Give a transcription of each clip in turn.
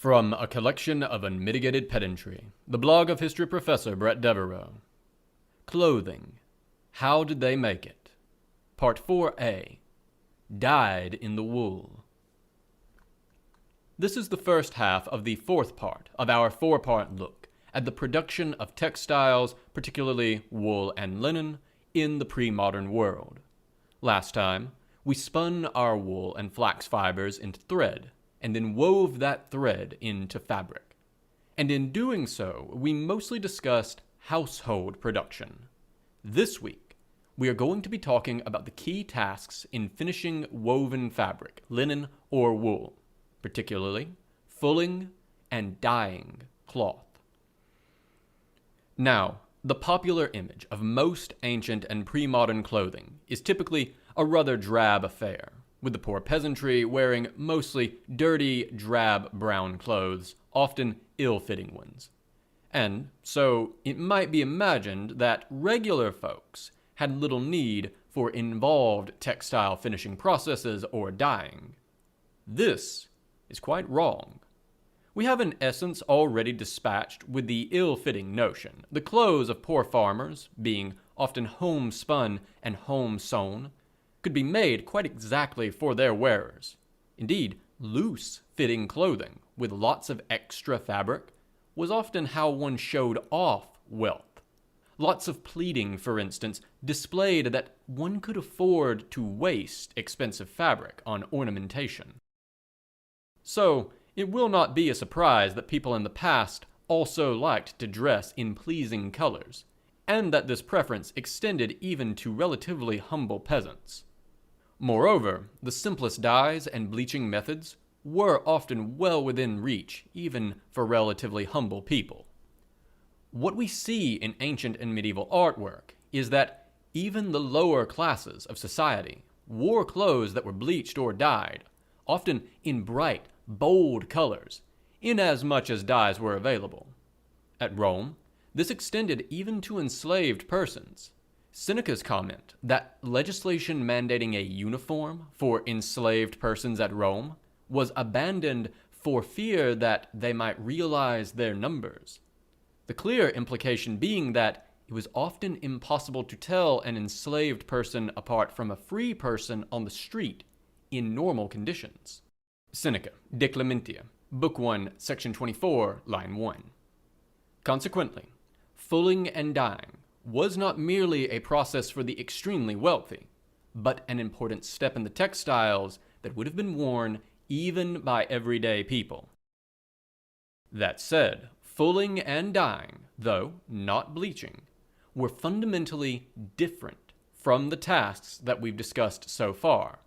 From a collection of unmitigated pedantry, the blog of history professor Bret Devereaux. Clothing. How did they make it? Part 4a. Dyed in the wool. This is the first half of the fourth part of our four-part look at the production of textiles, particularly wool and linen, in the pre-modern world. Last time, we spun our wool and flax fibers into thread, and then wove that thread into fabric. And in doing so, we mostly discussed household production. This week, we are going to be talking about the key tasks in finishing woven fabric, linen or wool, particularly fulling and dyeing cloth. Now, the popular image of most ancient and pre-modern clothing is typically a rather drab affair, with the poor peasantry wearing mostly dirty, drab brown clothes, often ill-fitting ones. And so it might be imagined that regular folks had little need for involved textile finishing processes or dyeing. This is quite wrong. We have in essence already dispatched with the ill-fitting notion. The clothes of poor farmers, being often home-spun and home-sewn, could be made quite exactly for their wearers. Indeed, loose-fitting clothing with lots of extra fabric was often how one showed off wealth. Lots of pleating, for instance, displayed that one could afford to waste expensive fabric on ornamentation. So, it will not be a surprise that people in the past also liked to dress in pleasing colors, and that this preference extended even to relatively humble peasants. Moreover, the simplest dyes and bleaching methods were often well within reach, even for relatively humble people. What we see in ancient and medieval artwork is that even the lower classes of society wore clothes that were bleached or dyed, often in bright, bold colors, inasmuch as dyes were available. At Rome, this extended even to enslaved persons. Seneca's comment that legislation mandating a uniform for enslaved persons at Rome was abandoned for fear that they might realize their numbers. The clear implication being that it was often impossible to tell an enslaved person apart from a free person on the street in normal conditions. Seneca, De Clementia, Book 1, Section 24, Line 1. Consequently, fulling and dyeing was not merely a process for the extremely wealthy, but an important step in the textiles that would have been worn even by everyday people. That said, fulling and dyeing, though not bleaching, were fundamentally different from the tasks that we've discussed so far,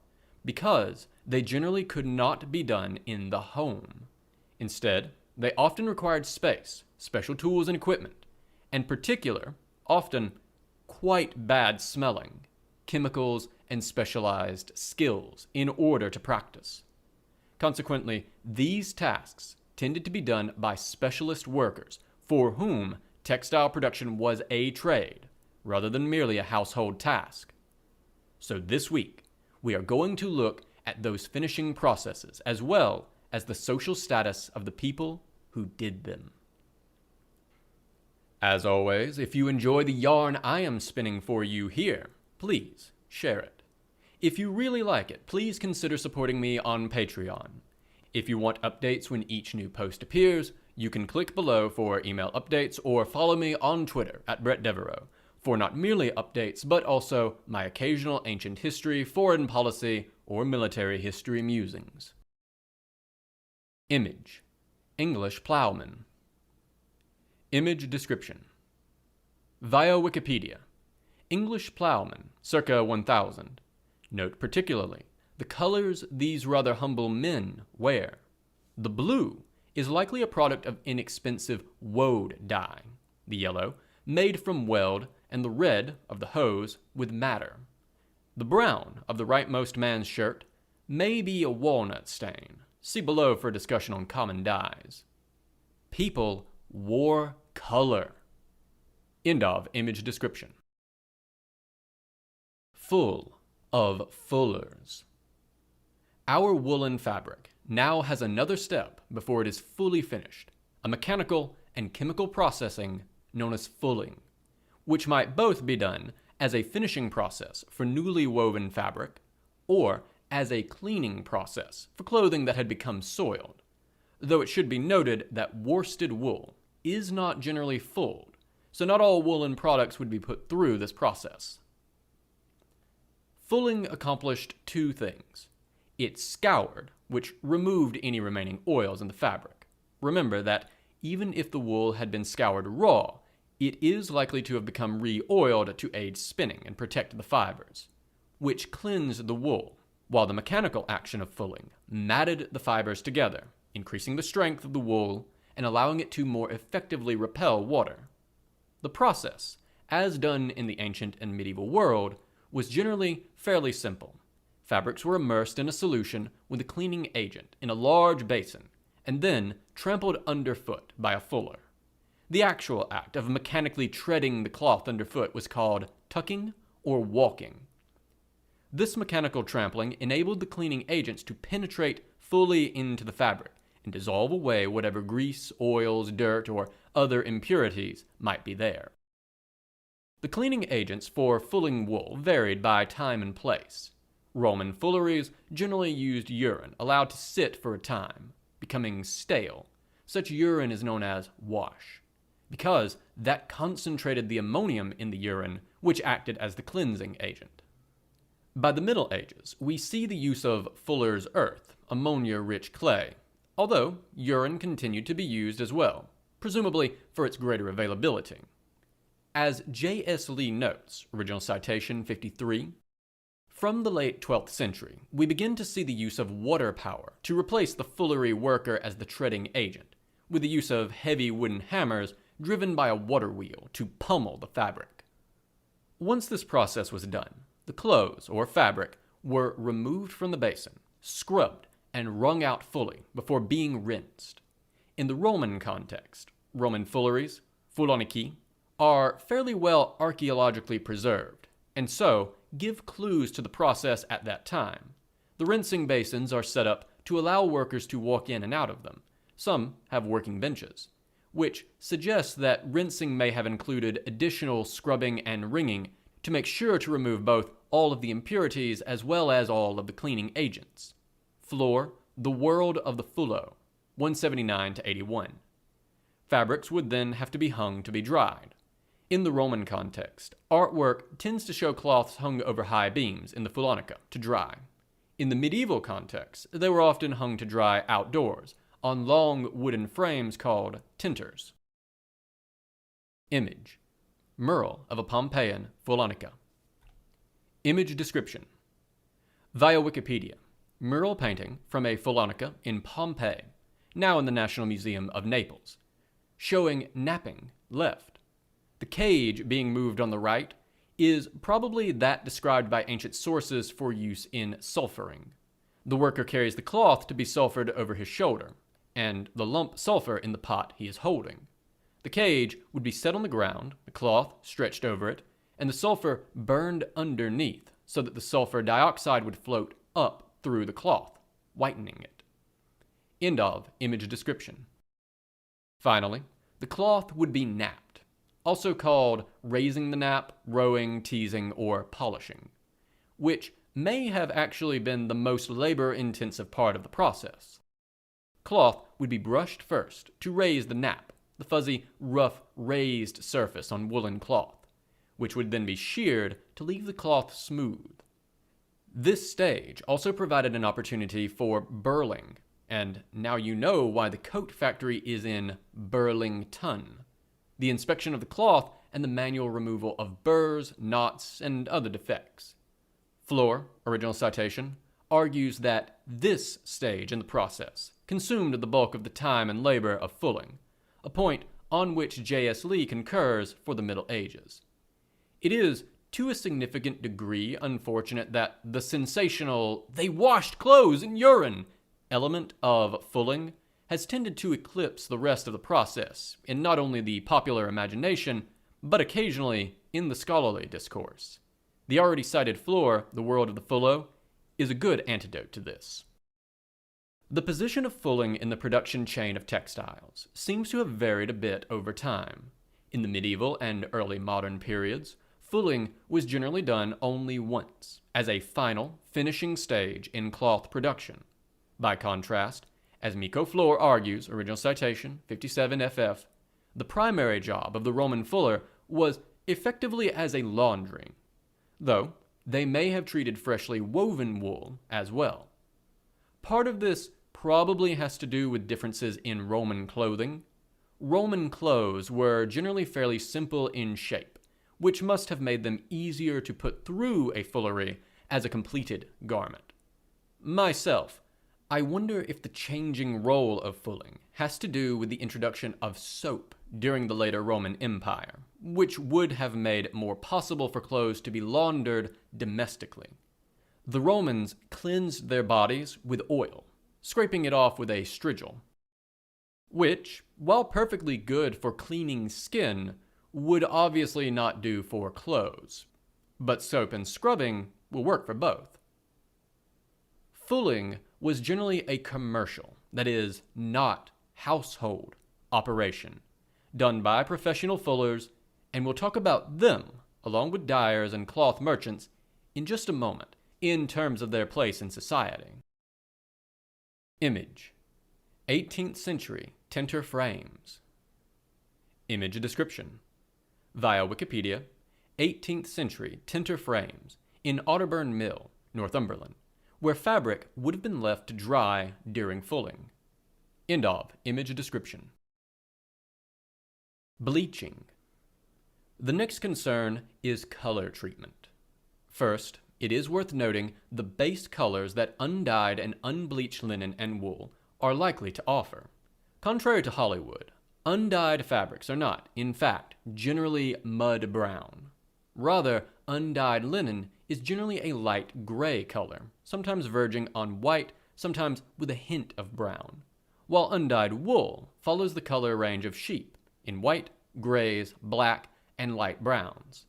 because they generally could not be done in the home. Instead, they often required space, special tools and equipment, and particular, often quite bad smelling, chemicals and specialized skills in order to practice. Consequently, these tasks tended to be done by specialist workers for whom textile production was a trade rather than merely a household task. So this week, we are going to look at those finishing processes as well as the social status of the people who did them. As always, if you enjoy the yarn I am spinning for you here, please share it. If you really like it, please consider supporting me on Patreon. If you want updates when each new post appears, you can click below for email updates or follow me on Twitter at Bret Devereaux for not merely updates but also my occasional ancient history, foreign policy, or military history musings. Image: English plowman. Image description. Via Wikipedia, English plowman, circa 1000. Note particularly the colors these rather humble men wear. The blue is likely a product of inexpensive woad dye, the yellow made from weld, and the red of the hose with madder. The brown of the rightmost man's shirt may be a walnut stain. See below for a discussion on common dyes. People wore color. End of image description. Full of fullers. Our woolen fabric now has another step before it is fully finished, a mechanical and chemical processing known as fulling, which might both be done as a finishing process for newly woven fabric or as a cleaning process for clothing that had become soiled, though it should be noted that worsted wool is not generally fulled, so not all woolen products would be put through this process. Fulling accomplished two things. It scoured, which removed any remaining oils in the fabric. Remember that even if the wool had been scoured raw, it is likely to have become re-oiled to aid spinning and protect the fibers, which cleansed the wool, while the mechanical action of fulling matted the fibers together, increasing the strength of the wool and allowing it to more effectively repel water. The process, as done in the ancient and medieval world, was generally fairly simple. Fabrics were immersed in a solution with a cleaning agent in a large basin and then trampled underfoot by a fuller. The actual act of mechanically treading the cloth underfoot was called tucking or walking. This mechanical trampling enabled the cleaning agents to penetrate fully into the fabric and dissolve away whatever grease, oils, dirt, or other impurities might be there. The cleaning agents for fulling wool varied by time and place. Roman fulleries generally used urine allowed to sit for a time, becoming stale. Such urine is known as wash, because that concentrated the ammonium in the urine, which acted as the cleansing agent. By the Middle Ages, we see the use of fuller's earth, ammonia-rich clay, although urine continued to be used as well, presumably for its greater availability. As J.S. Lee notes, original citation 53, from the late 12th century, we begin to see the use of water power to replace the fullery worker as the treading agent, with the use of heavy wooden hammers driven by a water wheel to pummel the fabric. Once this process was done, the clothes or fabric were removed from the basin, scrubbed, and wrung out fully before being rinsed. In the Roman context, Roman fulleries, fulonici, are fairly well archaeologically preserved, and so give clues to the process at that time. The rinsing basins are set up to allow workers to walk in and out of them. Some have working benches, which suggests that rinsing may have included additional scrubbing and wringing to make sure to remove both all of the impurities as well as all of the cleaning agents. Floor, the world of the fullo, 179 to 81. Fabrics would then have to be hung to be dried. In the Roman context, artwork tends to show cloths hung over high beams in the fulonica to dry. In the medieval context, they were often hung to dry outdoors on long wooden frames called tenters. Image. Mural of a Pompeian fulonica. Image description. Via Wikipedia, mural painting from a fulonica in Pompeii, now in the National Museum of Naples, showing napping left. The cage being moved on the right is probably that described by ancient sources for use in sulfuring. The worker carries the cloth to be sulfured over his shoulder, and the lump sulfur in the pot he is holding. The cage would be set on the ground, the cloth stretched over it, and the sulfur burned underneath so that the sulfur dioxide would float up through the cloth, whitening it. End of image description. Finally, the cloth would be napped, also called raising the nap, rowing, teasing, or polishing, which may have actually been the most labor-intensive part of the process. Cloth would be brushed first to raise the nap, the fuzzy, rough, raised surface on woolen cloth, which would then be sheared to leave the cloth smooth. This stage also provided an opportunity for burling, and now you know why the coat factory is in Burlington. The inspection of the cloth and the manual removal of burrs, knots, and other defects. Floor, original citation, argues that this stage in the process consumed the bulk of the time and labor of fulling, a point on which J.S. Lee concurs for the Middle Ages. It is to a significant degree unfortunate that the sensational, they washed clothes in urine element of fulling has tended to eclipse the rest of the process in not only the popular imagination, but occasionally in the scholarly discourse. The already cited Floor, The World of the Fullo, is a good antidote to this. The position of fulling in the production chain of textiles seems to have varied a bit over time. In the medieval and early modern periods, fulling was generally done only once, as a final, finishing stage in cloth production. By contrast, as Miko Flor argues, original citation 57 FF, the primary job of the Roman fuller was effectively as a laundry, though they may have treated freshly woven wool as well. Part of this probably has to do with differences in Roman clothing. Roman clothes were generally fairly simple in shape, which must have made them easier to put through a fullery as a completed garment. Myself, I wonder if the changing role of fulling has to do with the introduction of soap during the later Roman Empire, which would have made it more possible for clothes to be laundered domestically. The Romans cleansed their bodies with oil, scraping it off with a strigil, which, while perfectly good for cleaning skin, would obviously not do for clothes. But soap and scrubbing will work for both. Fulling was generally a commercial, that is, not household, operation, done by professional fullers, and we'll talk about them, along with dyers and cloth merchants, in just a moment, in terms of their place in society. Image: 18th century tinter frames. Image description: via Wikipedia, 18th century tinter frames in Otterburn Mill, Northumberland, where fabric would have been left to dry during fulling. End of image description. Bleaching. The next concern is color treatment. First, it is worth noting the base colors that undyed and unbleached linen and wool are likely to offer. Contrary to Hollywood, undyed fabrics are not, in fact, generally mud brown. Rather, undyed linen is generally a light gray color, sometimes verging on white, sometimes with a hint of brown, while undyed wool follows the color range of sheep in white, grays, black, and light browns.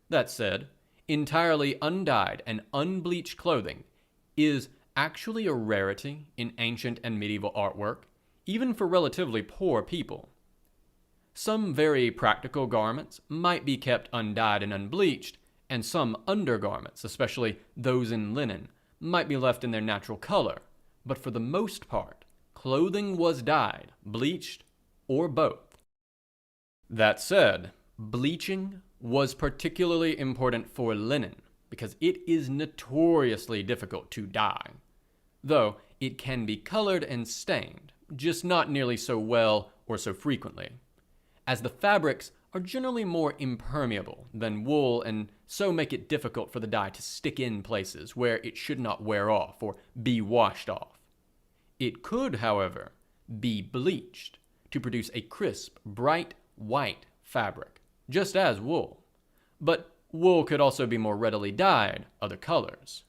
That said, entirely undyed and unbleached clothing is actually a rarity in ancient and medieval artwork, even for relatively poor people. Some very practical garments might be kept undyed and unbleached, and some undergarments, especially those in linen, might be left in their natural color, but for the most part, clothing was dyed, bleached, or both. That said, bleaching was particularly important for linen because it is notoriously difficult to dye, though it can be colored and stained, just not nearly so well or so frequently, as the fabrics are generally more impermeable than wool and so make it difficult for the dye to stick in places where it should not wear off or be washed off. It could, however, be bleached to produce a crisp, bright white fabric, just as wool, but wool could also be more readily dyed other colors.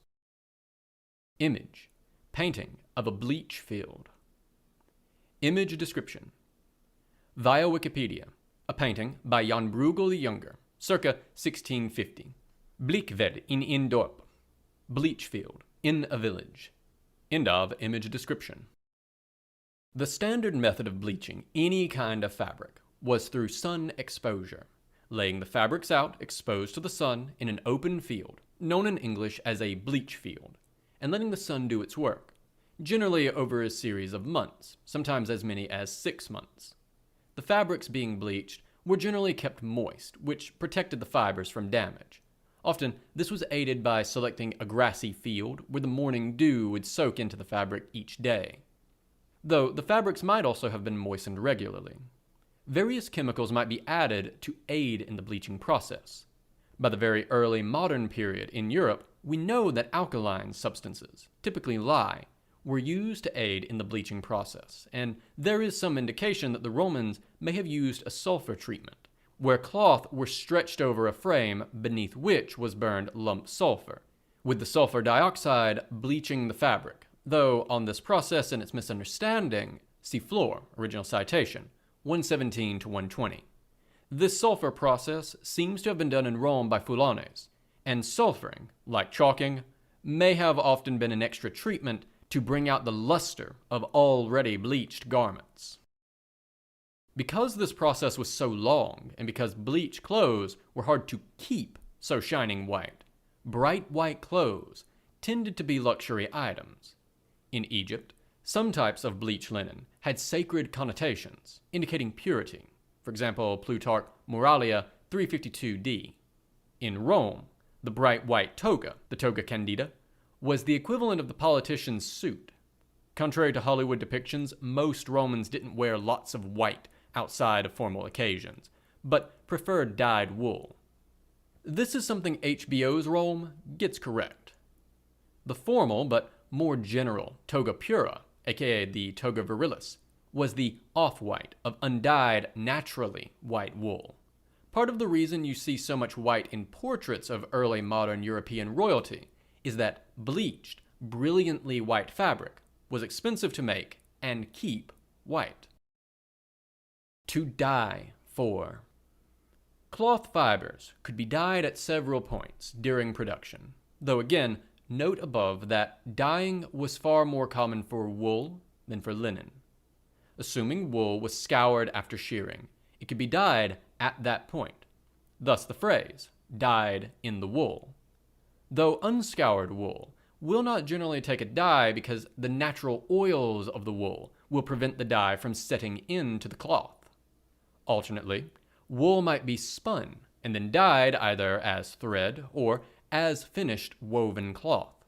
Image: painting of a bleach field. Image description: via Wikipedia, a painting by Jan Bruegel the Younger, circa 1650. Bleekved in dorp, bleach field, in a village. End of image description. The standard method of bleaching any kind of fabric was through sun exposure, laying the fabrics out exposed to the sun in an open field, known in English as a bleach field, and letting the sun do its work, generally over a series of months, sometimes as many as 6 months. The fabrics being bleached were generally kept moist, which protected the fibers from damage. Often, this was aided by selecting a grassy field where the morning dew would soak into the fabric each day, though the fabrics might also have been moistened regularly. Various chemicals might be added to aid in the bleaching process. By the very early modern period in Europe, we know that alkaline substances, typically lye, were used to aid in the bleaching process, and there is some indication that the Romans may have used a sulfur treatment, where cloth were stretched over a frame beneath which was burned lump sulfur, with the sulfur dioxide bleaching the fabric, though on this process and its misunderstanding, see Flor, original citation, 117 to 120. This sulfur process seems to have been done in Rome by Fulanes, and sulfuring, like chalking, may have often been an extra treatment to bring out the luster of already bleached garments. Because this process was so long, and because bleached clothes were hard to keep so shining white, bright white clothes tended to be luxury items. In Egypt, some types of bleached linen had sacred connotations, indicating purity. For example, Plutarch Moralia 352d. In Rome, the bright white toga, the toga candida, was the equivalent of the politician's suit. Contrary to Hollywood depictions, most Romans didn't wear lots of white outside of formal occasions, but preferred dyed wool. This is something HBO's Rome gets correct. The formal but more general toga pura, aka the toga virilis, was the off-white of undyed, naturally white wool. Part of the reason you see so much white in portraits of early modern European royalty is that bleached, brilliantly white fabric was expensive to make and keep white. To dye for. Cloth fibers could be dyed at several points during production, though again, note above that dyeing was far more common for wool than for linen. Assuming wool was scoured after shearing, it could be dyed at that point, thus the phrase, dyed in the wool. Though unscoured wool will not generally take a dye because the natural oils of the wool will prevent the dye from setting into the cloth. Alternately, wool might be spun and then dyed either as thread or as finished woven cloth.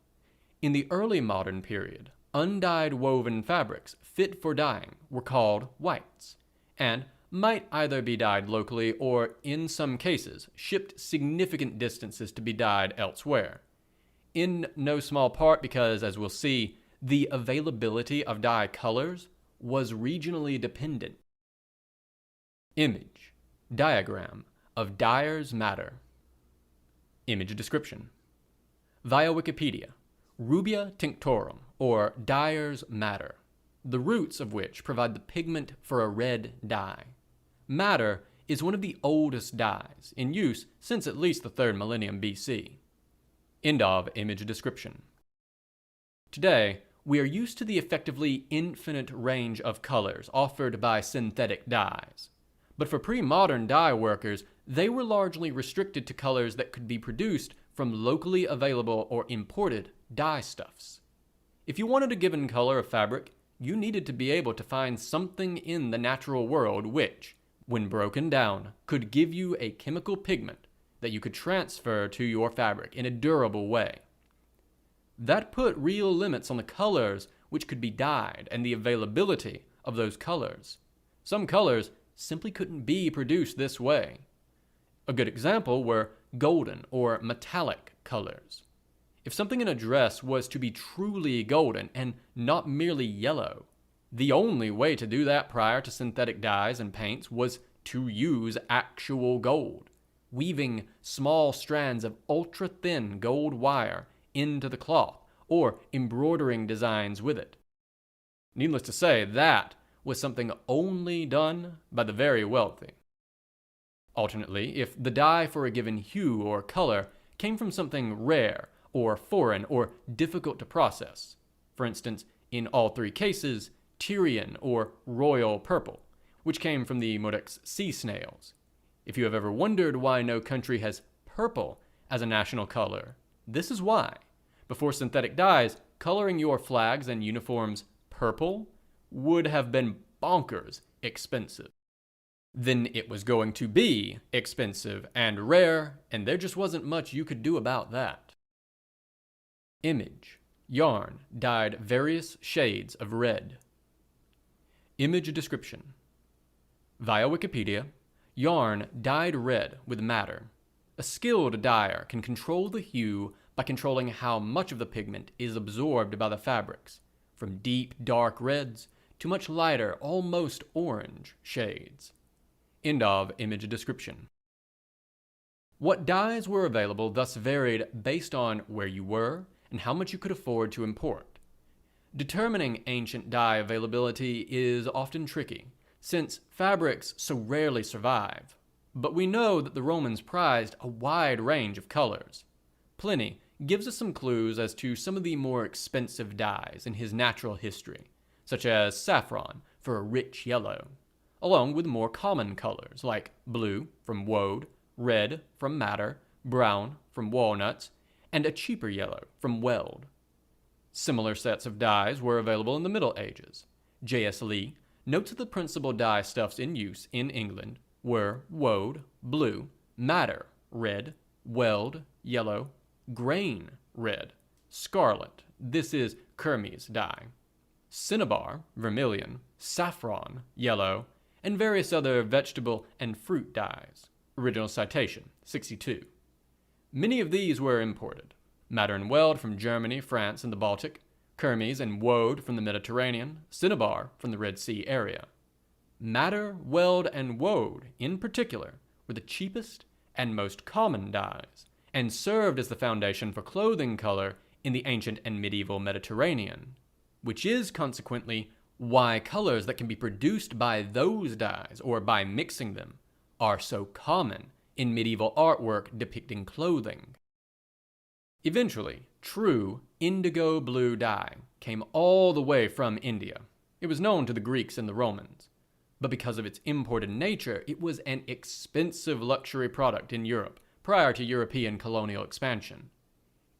In the early modern period, undyed woven fabrics fit for dyeing were called whites, and might either be dyed locally or, in some cases, shipped significant distances to be dyed elsewhere. In no small part because, as we'll see, the availability of dye colors was regionally dependent. Image, diagram of dyer's matter. Image description. Via Wikipedia, Rubia tinctorum, or dyer's matter, the roots of which provide the pigment for a red dye. Madder is one of the oldest dyes, in use since at least the 3rd millennium BC. End of image description. Today, we are used to the effectively infinite range of colors offered by synthetic dyes. But for pre-modern dye workers, they were largely restricted to colors that could be produced from locally available or imported dyestuffs. If you wanted a given color of fabric, you needed to be able to find something in the natural world which, when broken down, could give you a chemical pigment that you could transfer to your fabric in a durable way. That put real limits on the colors which could be dyed and the availability of those colors. Some colors simply couldn't be produced this way. A good example were golden or metallic colors. If something in a dress was to be truly golden and not merely yellow, the only way to do that prior to synthetic dyes and paints was to use actual gold, weaving small strands of ultra-thin gold wire into the cloth or embroidering designs with it. Needless to say, that was something only done by the very wealthy. Alternately, if the dye for a given hue or color came from something rare or foreign or difficult to process, for instance, in all three cases, Tyrian or royal purple, which came from the Modex sea snails. If you have ever wondered why no country has purple as a national color, this is why. Before synthetic dyes, coloring your flags and uniforms purple would have been bonkers expensive. Then it was going to be expensive and rare, and there just wasn't much you could do about that. Image, yarn dyed various shades of red. Image description. Via Wikipedia, yarn dyed red with madder. A skilled dyer can control the hue by controlling how much of the pigment is absorbed by the fabrics, from deep dark reds to much lighter, almost orange shades. End of image description. What dyes were available thus varied based on where you were and how much you could afford to import. Determining ancient dye availability is often tricky, since fabrics so rarely survive. But we know that the Romans prized a wide range of colors. Pliny gives us some clues as to some of the more expensive dyes in his natural history, such as saffron for a rich yellow, along with more common colors like blue from woad, red from madder, brown from walnuts, and a cheaper yellow from weld. Similar sets of dyes were available in the Middle Ages. J.S. Lee notes that the principal dye stuffs in use in England were woad, blue, madder, red, weld, yellow, grain, red, scarlet, this is kermes dye, cinnabar, vermilion, saffron, yellow, and various other vegetable and fruit dyes. Original citation, 62. Many of these were imported. Madder and weld from Germany, France, and the Baltic, kermes and woad from the Mediterranean, cinnabar from the Red Sea area. Madder, weld, and woad, in particular, were the cheapest and most common dyes, and served as the foundation for clothing color in the ancient and medieval Mediterranean, which is consequently why colors that can be produced by those dyes, or by mixing them, are so common in medieval artwork depicting clothing. Eventually, true indigo blue dye came all the way from India. It was known to the Greeks and the Romans, but because of its imported nature, it was an expensive luxury product in Europe prior to European colonial expansion.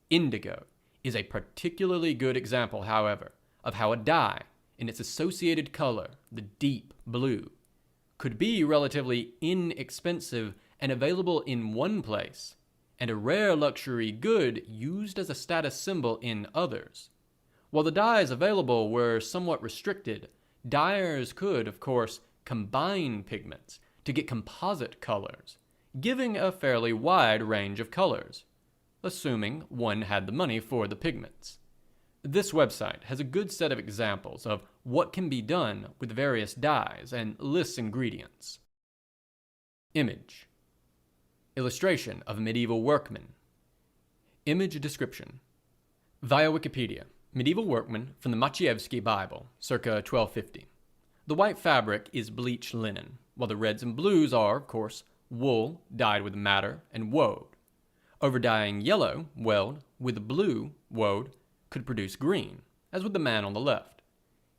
Indigo is a particularly good example, however, of how a dye, in its associated color, the deep blue, could be relatively inexpensive and available in one place, and a rare luxury good used as a status symbol in others. While the dyes available were somewhat restricted, dyers could, of course, combine pigments to get composite colors, giving a fairly wide range of colors, assuming one had the money for the pigments. This website has a good set of examples of what can be done with various dyes and lists ingredients. Image. Illustration of medieval workman. Image description. Via Wikipedia, medieval workman from the Maciejewski Bible, circa 1250. The white fabric is bleached linen, while the reds and blues are, of course, wool dyed with madder and woad. Overdying yellow, weld, with blue, woad, could produce green, as with the man on the left.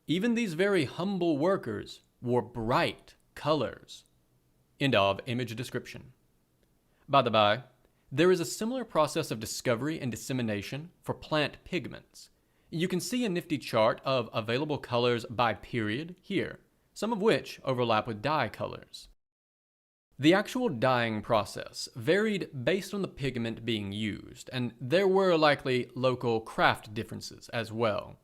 Even these very humble workers wore bright colors. End of image description. By the by, there is a similar process of discovery and dissemination for plant pigments. You can see a nifty chart of available colors by period here, some of which overlap with dye colors. The actual dyeing process varied based on the pigment being used, and there were likely local craft differences as well.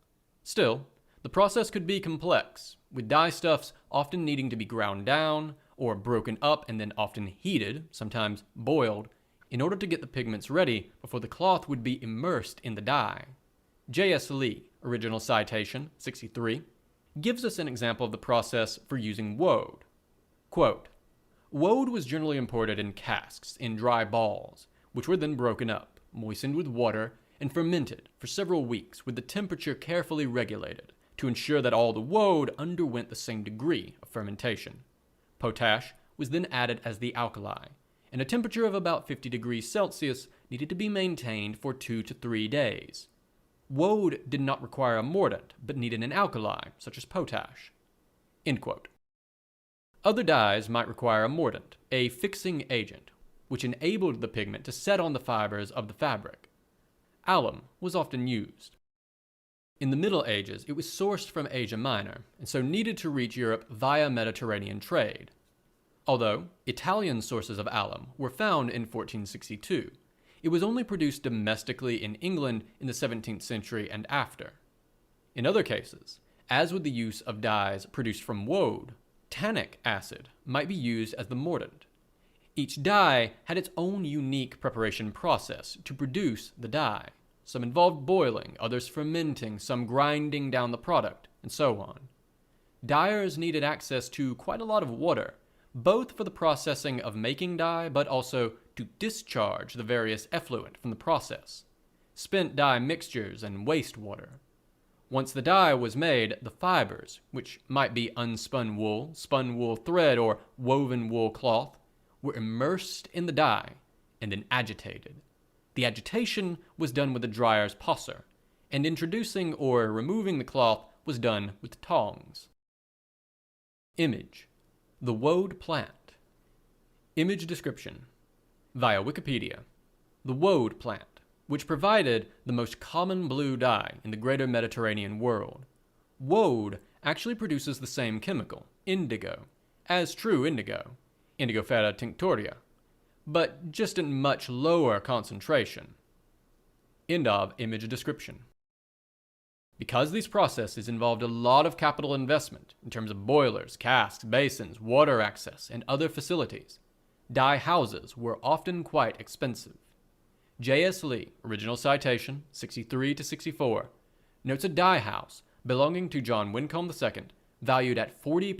Still, the process could be complex, with dye stuffs often needing to be ground down or broken up and then often heated, sometimes boiled, in order to get the pigments ready before the cloth would be immersed in the dye. J.S. Lee, original citation, 63, gives us an example of the process for using woad. Quote, "Woad was generally imported in casks in dry balls, which were then broken up, moistened with water, and fermented for several weeks with the temperature carefully regulated to ensure that all the woad underwent the same degree of fermentation. Potash was then added as the alkali, and a temperature of about 50 degrees Celsius needed to be maintained for 2 to 3 days. Woad did not require a mordant, but needed an alkali, such as potash." End quote. Other dyes might require a mordant, a fixing agent, which enabled the pigment to set on the fibers of the fabric. Alum was often used. In the Middle Ages, it was sourced from Asia Minor, and so needed to reach Europe via Mediterranean trade. Although Italian sources of alum were found in 1462, it was only produced domestically in England in the 17th century and after. In other cases, as with the use of dyes produced from woad, tannic acid might be used as the mordant. Each dye had its own unique preparation process to produce the dye. Some involved boiling, others fermenting, some grinding down the product, and so on. Dyers needed access to quite a lot of water, both for the processing of making dye, but also to discharge the various effluent from the process, spent dye mixtures and wastewater. Once the dye was made, the fibers, which might be unspun wool, spun wool thread, or woven wool cloth, were immersed in the dye and then agitated. The agitation was done with a dryer's posser, and introducing or removing the cloth was done with tongs. Image: the woad plant. Image description: via Wikipedia, the woad plant, which provided the most common blue dye in the greater Mediterranean world. Woad actually produces the same chemical, indigo, as true indigo, Indigofera tinctoria, but just in much lower concentration. End of image description. Because these processes involved a lot of capital investment in terms of boilers, casks, basins, water access, and other facilities, dye houses were often quite expensive. J.S. Lee, original citation, 63 to 64, notes a dye house belonging to John Wincombe II, valued at £40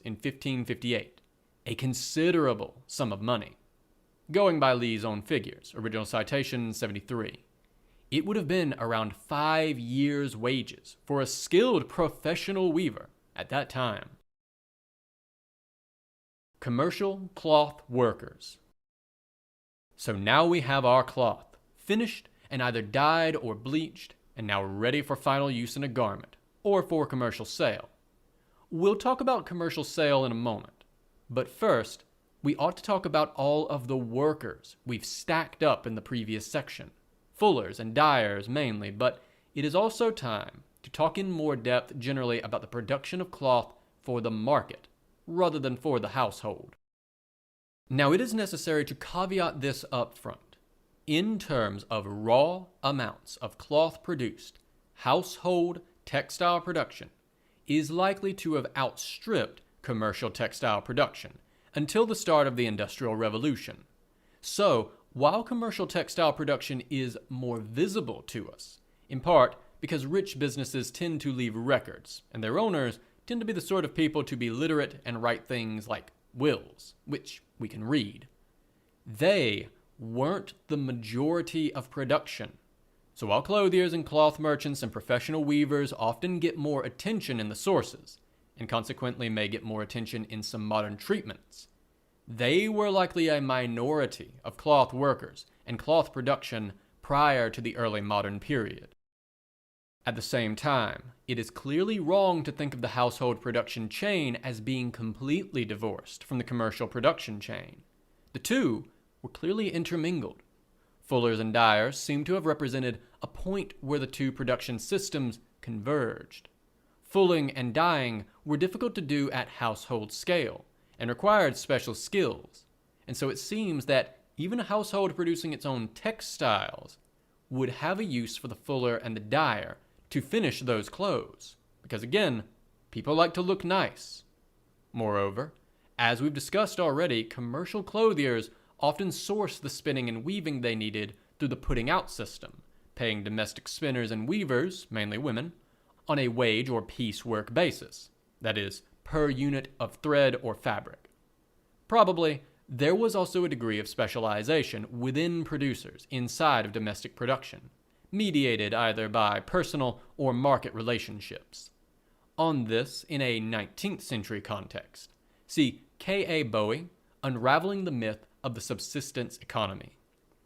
in 1558, a considerable sum of money. Going by Lee's own figures, original citation 73, it would have been around 5 years' wages for a skilled professional weaver at that time. Commercial cloth workers. So now we have our cloth, finished and either dyed or bleached, and now ready for final use in a garment, or for commercial sale. We'll talk about commercial sale in a moment, but first, we ought to talk about all of the workers we've stacked up in the previous section. Fullers and dyers mainly, but it is also time to talk in more depth generally about the production of cloth for the market, rather than for the household. Now it is necessary to caveat this up front. In terms of raw amounts of cloth produced, household textile production is likely to have outstripped commercial textile production until the start of the Industrial Revolution. So, while commercial textile production is more visible to us, in part because rich businesses tend to leave records, and their owners tend to be the sort of people to be literate and write things like wills, which we can read, they weren't the majority of production. So while clothiers and cloth merchants and professional weavers often get more attention in the sources, and consequently may get more attention in some modern treatments, they were likely a minority of cloth workers and cloth production prior to the early modern period. At the same time, it is clearly wrong to think of the household production chain as being completely divorced from the commercial production chain. The two were clearly intermingled. Fullers and dyers seem to have represented a point where the two production systems converged. Fulling and dyeing were difficult to do at household scale and required special skills, and so it seems that even a household producing its own textiles would have a use for the fuller and the dyer to finish those clothes, because again, people like to look nice. Moreover, as we've discussed already, commercial clothiers often sourced the spinning and weaving they needed through the putting out system, paying domestic spinners and weavers, mainly women, on a wage or piecework basis, that is, per unit of thread or fabric. Probably, there was also a degree of specialization within producers inside of domestic production, mediated either by personal or market relationships. On this, in a 19th century context, see K.A. Bowie, Unraveling the Myth of the Subsistence Economy.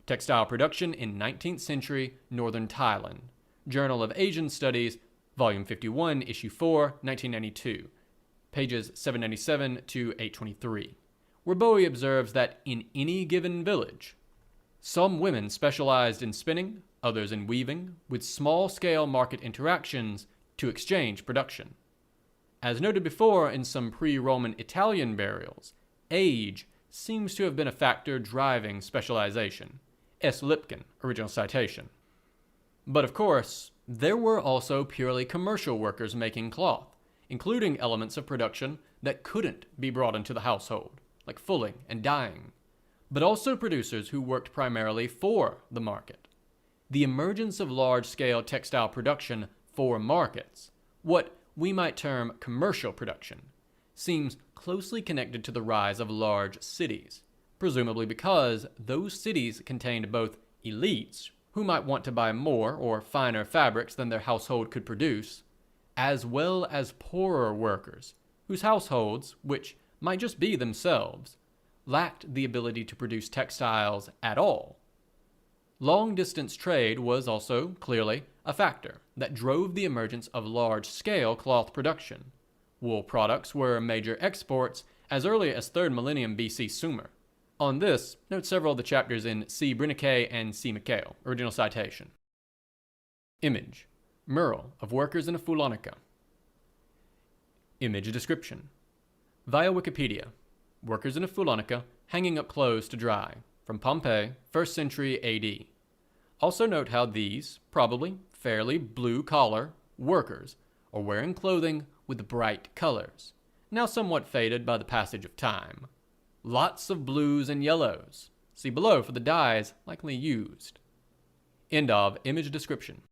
Textile Production in 19th Century Northern Thailand. Journal of Asian Studies, Volume 51, Issue 4, 1992. Pages 797 to 823, where Bowie observes that in any given village, some women specialized in spinning, others in weaving, with small-scale market interactions to exchange production. As noted before in some pre-Roman Italian burials, age seems to have been a factor driving specialization. S. Lipkin, original citation. But of course, there were also purely commercial workers making cloth, including elements of production that couldn't be brought into the household, like fulling and dyeing, but also producers who worked primarily for the market. The emergence of large-scale textile production for markets, what we might term commercial production, seems closely connected to the rise of large cities, presumably because those cities contained both elites, who might want to buy more or finer fabrics than their household could produce, as well as poorer workers, whose households, which might just be themselves, lacked the ability to produce textiles at all. Long-distance trade was also, clearly, a factor that drove the emergence of large-scale cloth production. Wool products were major exports as early as 3rd millennium BC Sumer. On this, note several of the chapters in C. Briniquet and C. McHale, original citation. Image. Mural of workers in a Foulonica. Image description. Via Wikipedia. Workers in a Foulonica hanging up clothes to dry. From Pompeii, 1st century AD. Also note how these, probably fairly blue-collar, workers are wearing clothing with bright colors, now somewhat faded by the passage of time. Lots of blues and yellows. See below for the dyes likely used. End of image description.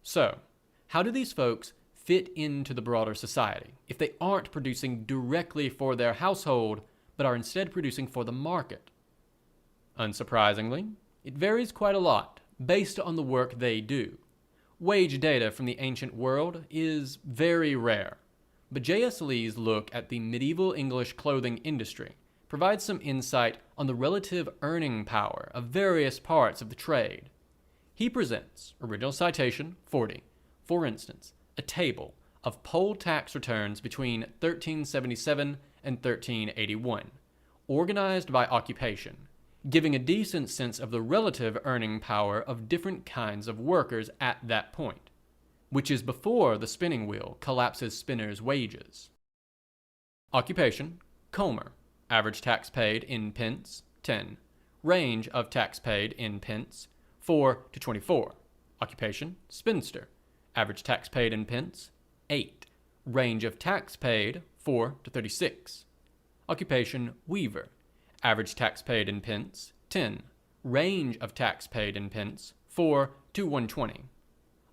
So, how do these folks fit into the broader society if they aren't producing directly for their household, but are instead producing for the market? Unsurprisingly, it varies quite a lot based on the work they do. Wage data from the ancient world is very rare, but J.S. Lee's look at the medieval English clothing industry provides some insight on the relative earning power of various parts of the trade. He presents, original citation 40, for instance, a table of poll tax returns between 1377 and 1381, organized by occupation, giving a decent sense of the relative earning power of different kinds of workers at that point, which is before the spinning wheel collapses spinners' wages. Occupation, comber, average tax paid in pence, 10. Range of tax paid in pence, 4 to 24. Occupation, spinster, average tax paid in pence, 8. Range of tax paid, 4 to 36. Occupation, weaver, average tax paid in pence, 10. Range of tax paid in pence, 4 to 120.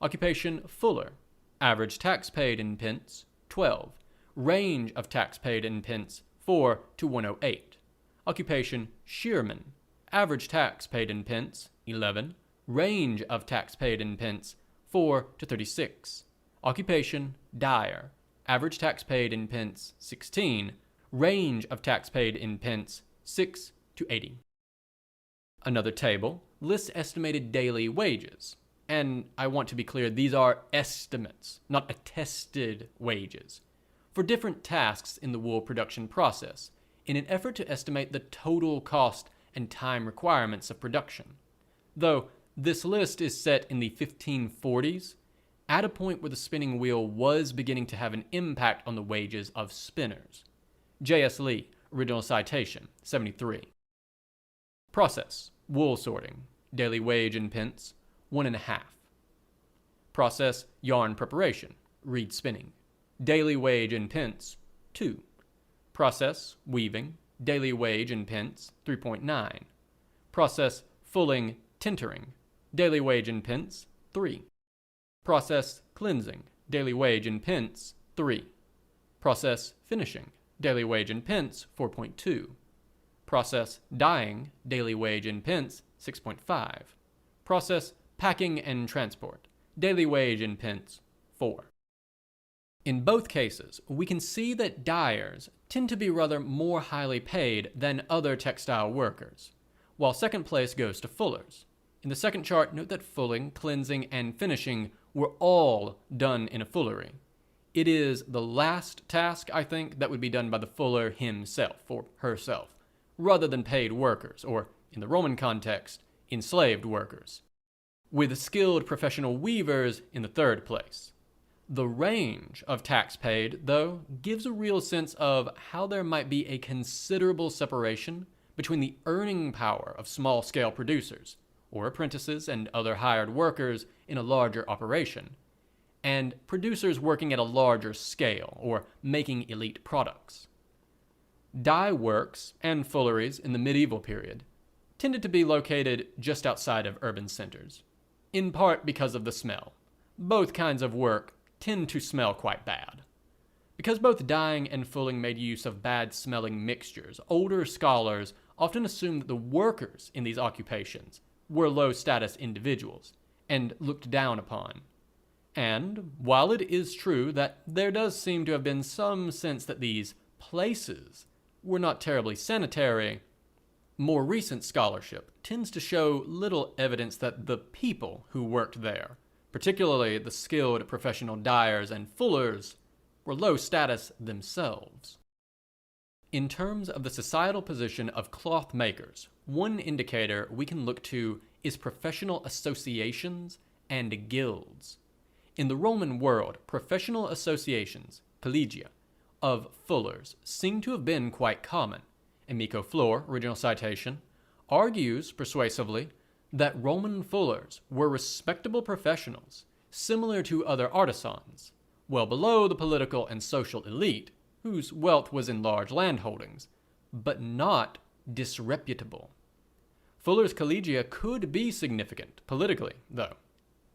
Occupation, fuller, average tax paid in pence, 12. Range of tax paid in pence, 4 to 108. Occupation, shearman, average tax paid in pence, 11. Range of tax paid in pence, 4 to 36. Occupation, dyer, average tax paid in pence, 16. Range of tax paid in pence, 6 to 80. Another table lists estimated daily wages. And I want to be clear, these are estimates, not attested wages, for different tasks in the wool production process, in an effort to estimate the total cost and time requirements of production. Though this list is set in the 1540s, at a point where the spinning wheel was beginning to have an impact on the wages of spinners. J.S. Lee, original citation, 73. Process, wool sorting, daily wage in pence, 1.5. Process, yarn preparation, reed spinning, daily wage in pence, 2. Process, weaving, daily wage in pence, 3.9. Process, fulling, tintering, daily wage in pence, 3. Process, cleansing, daily wage in pence, 3. Process, finishing, daily wage in pence, 4.2. Process, dyeing, daily wage in pence, 6.5. Process, packing and transport, daily wage in pence, 4. In both cases, we can see that dyers tend to be rather more highly paid than other textile workers, while second place goes to fullers. In the second chart, note that fulling, cleansing, and finishing were all done in a fullery. It is the last task, I think, that would be done by the fuller himself or herself, rather than paid workers, or, in the Roman context, enslaved workers, with skilled professional weavers in the third place. The range of tax paid, though, gives a real sense of how there might be a considerable separation between the earning power of small-scale producers, or apprentices and other hired workers in a larger operation, and producers working at a larger scale, or making elite products. Dye works and fulleries in the medieval period tended to be located just outside of urban centers, in part because of the smell. Both kinds of work tend to smell quite bad. Because both dyeing and fulling made use of bad-smelling mixtures, older scholars often assumed that the workers in these occupations were low-status individuals and looked down upon. And while it is true that there does seem to have been some sense that these places were not terribly sanitary, More recent scholarship tends to show little evidence that the people who worked there, particularly the skilled professional dyers and fullers, were low status themselves. In terms of the societal position of cloth makers, one indicator we can look to is professional associations and guilds. In the Roman world, professional associations, collegia, of fullers seem to have been quite common. Amico Flor, original citation, argues persuasively that Roman fullers were respectable professionals, similar to other artisans, well below the political and social elite, whose wealth was in large landholdings, but not disreputable. Fuller's collegia could be significant politically, though.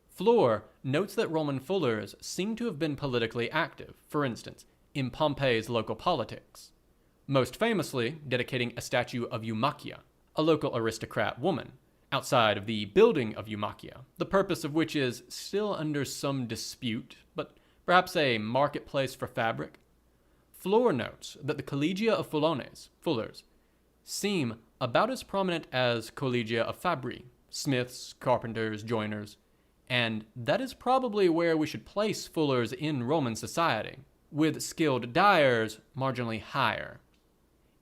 Flor notes that Roman fullers seem to have been politically active, for instance, in Pompey's local politics, most famously dedicating a statue of Eumachia, a local aristocrat woman, outside of the building of Eumachia, the purpose of which is still under some dispute, but perhaps a marketplace for fabric. Flor notes that the collegia of fullers, seem about as prominent as collegia of fabri, smiths, carpenters, joiners, and that is probably where we should place fullers in Roman society, with skilled dyers marginally higher.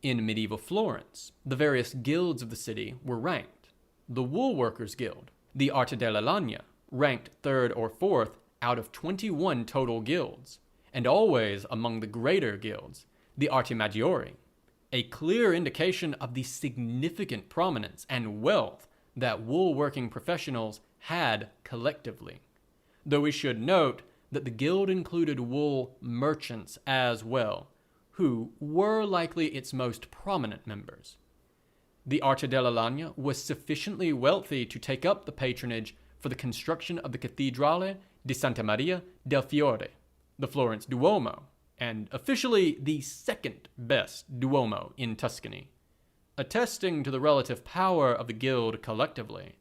In medieval Florence, the various guilds of the city were ranked. The wool workers' guild, the Arte della Lagna, ranked third or fourth out of 21 total guilds, and always among the greater guilds, the Arte Maggiori, a clear indication of the significant prominence and wealth that wool-working professionals had collectively. Though we should note that the guild included wool merchants as well, who were likely its most prominent members. The Arte della Lagna was sufficiently wealthy to take up the patronage for the construction of the Cathedrale di Santa Maria del Fiore, the Florence Duomo, and officially the second best Duomo in Tuscany, attesting to the relative power of the guild collectively.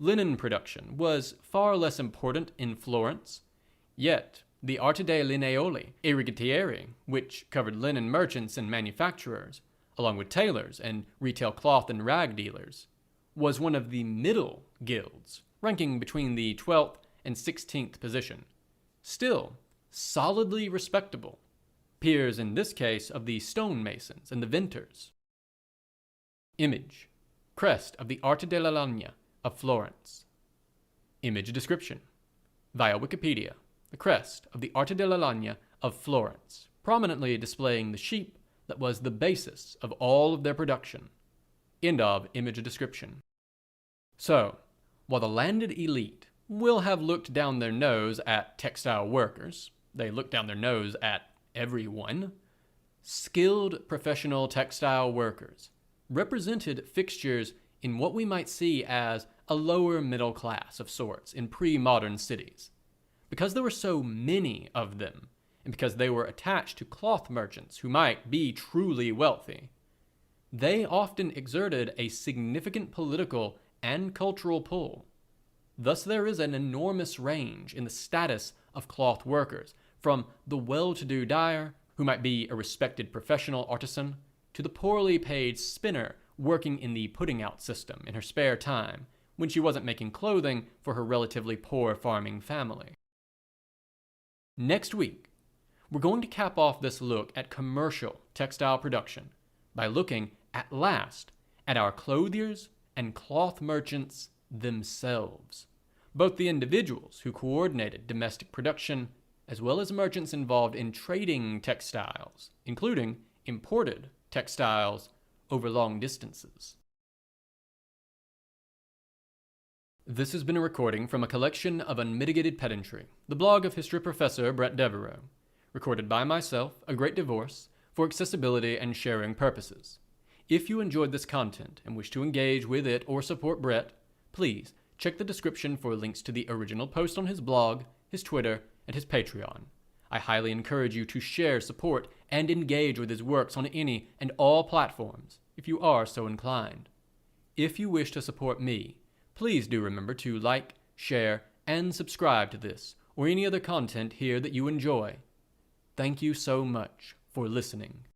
Linen production was far less important in Florence, yet the Arte dei Lineoli e Rigattieri, which covered linen merchants and manufacturers, along with tailors and retail cloth and rag dealers, was one of the middle guilds, ranking between the 12th and 16th position. Still, solidly respectable, peers in this case of the stonemasons and the vintners. Image: crest of the Arte della Lagna of Florence. Image description: via Wikipedia, the crest of the Arte della Lagna of Florence, prominently displaying the sheep that was the basis of all of their production. End of image description. So, while the landed elite will have looked down their nose at textile workers, they look down their nose at everyone, skilled professional textile workers represented fixtures in what we might see as a lower middle class of sorts in pre-modern cities. Because there were so many of them, and because they were attached to cloth merchants who might be truly wealthy, they often exerted a significant political and cultural pull. Thus there is an enormous range in the status of cloth workers, from the well-to-do dyer, who might be a respected professional artisan, to the poorly paid spinner working in the putting-out system in her spare time, when she wasn't making clothing for her relatively poor farming family. Next week, we're going to cap off this look at commercial textile production by looking at last at our clothiers and cloth merchants themselves, both the individuals who coordinated domestic production as well as merchants involved in trading textiles, including imported textiles over long distances. This has been a recording from a collection of Unmitigated Pedantry, the blog of history professor Bret Devereaux, recorded by myself, A Great Divorce, for accessibility and sharing purposes. If you enjoyed this content and wish to engage with it or support Bret, please check the description for links to the original post on his blog, his Twitter, and his Patreon. I highly encourage you to share, support, and engage with his works on any and all platforms, if you are so inclined. If you wish to support me, please do remember to like, share, and subscribe to this or any other content here that you enjoy. Thank you so much for listening.